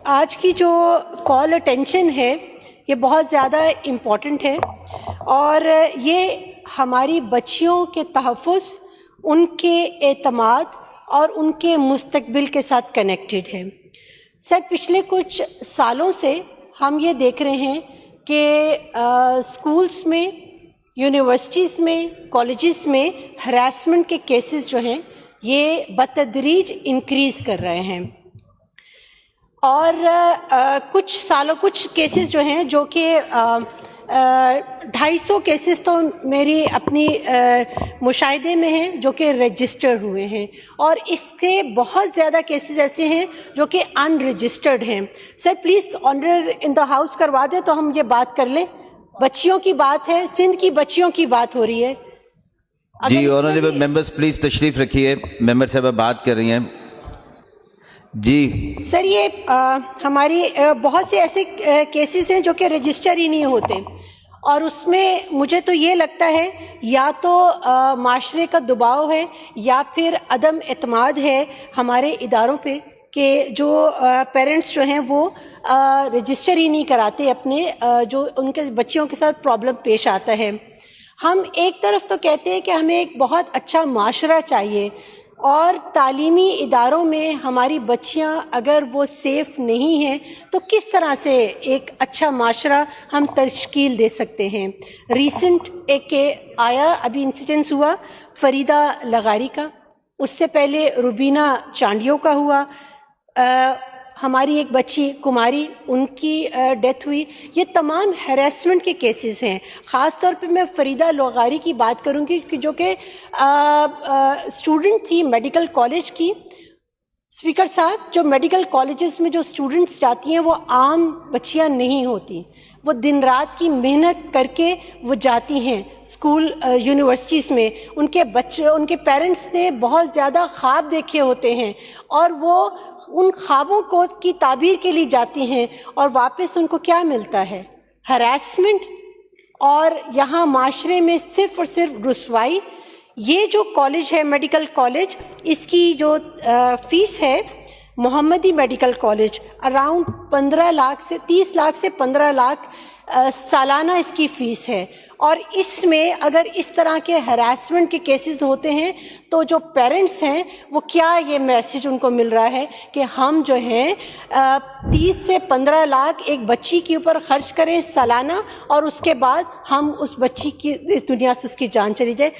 آج کی جو کال اٹینشن ہے یہ بہت زیادہ امپورٹنٹ ہے اور یہ ہماری بچیوں کے تحفظ، ان کے اعتماد اور ان کے مستقبل کے ساتھ کنیکٹڈ ہے۔ سر، پچھلے کچھ سالوں سے ہم یہ دیکھ رہے ہیں کہ اسکولس میں، یونیورسٹیز میں، کالجز میں ہراسمنٹ کے کیسز جو ہیں یہ بتدریج انکریز کر رہے ہیں، اور کچھ کیسز جو ہیں جو کہ 250 کیسز تو میری اپنی مشاہدے میں ہیں جو کہ رجسٹرڈ ہوئے ہیں، اور اس کے بہت زیادہ کیسز ایسے ہیں جو کہ ان رجسٹرڈ ہیں۔ Sir please owner in the house کروا دیں تو ہم یہ بات کر لیں۔ بچیوں کی بات ہے، سندھ کی بچیوں کی بات ہو رہی ہے۔ جی آنریبل ممبرز پلیز تشریف رکھیے، ممبر صاحبہ بات کر رہی ہیں۔ جی سر، یہ ہماری بہت سے ایسے کیسز ہیں جو کہ رجسٹر ہی نہیں ہوتے، اور اس میں مجھے تو یہ لگتا ہے یا تو معاشرے کا دباؤ ہے یا پھر عدم اعتماد ہے ہمارے اداروں پہ کہ جو پیرنٹس جو ہیں وہ رجسٹر ہی نہیں کراتے اپنے جو ان کے بچیوں کے ساتھ پرابلم پیش آتا ہے۔ ہم ایک طرف تو کہتے ہیں کہ ہمیں ایک بہت اچھا معاشرہ چاہیے، اور تعلیمی اداروں میں ہماری بچیاں اگر وہ سیف نہیں ہیں تو کس طرح سے ایک اچھا معاشرہ ہم تشکیل دے سکتے ہیں۔ ریسنٹ ایک آیا ابھی انسیڈنس ہوا فریدہ لغاری کا، اس سے پہلے روبینہ چانڈیو کا ہوا، ہماری ایک بچی کماری ان کی ڈیتھ ہوئی۔ یہ تمام ہیراسمنٹ کے کیسز ہیں۔ خاص طور پہ میں فریدہ لغاری کی بات کروں گی جو کہ اسٹوڈنٹ تھی میڈیکل کالج کی۔ اسپیکر صاحب، جو میڈیکل کالجز میں جو اسٹوڈنٹس جاتی ہیں وہ عام بچیاں نہیں ہوتی، وہ دن رات کی محنت کر کے وہ جاتی ہیں اسکول یونیورسٹیز میں۔ ان کے بچے، ان کے پیرنٹس نے بہت زیادہ خواب دیکھے ہوتے ہیں، اور وہ ان خوابوں کو کی تعبیر کے لیے جاتی ہیں، اور واپس ان کو کیا ملتا ہے؟ ہراسمنٹ، اور یہاں معاشرے میں صرف اور صرف رسوائی۔ یہ جو کالج ہے میڈیکل کالج، اس کی جو فیس ہے محمدی میڈیکل کالج اراؤنڈ 15 لاکھ سے 30 لاکھ سے 15 لاکھ سالانہ اس کی فیس ہے، اور اس میں اگر اس طرح کے ہراسمنٹ کے کیسز ہوتے ہیں تو جو پیرنٹس ہیں وہ کیا یہ میسج ان کو مل رہا ہے کہ ہم جو ہیں 30 سے 15 لاکھ ایک بچی کے اوپر خرچ کریں سالانہ، اور اس کے بعد ہم اس بچی کی اس دنیا سے اس کی جان چلی جائے۔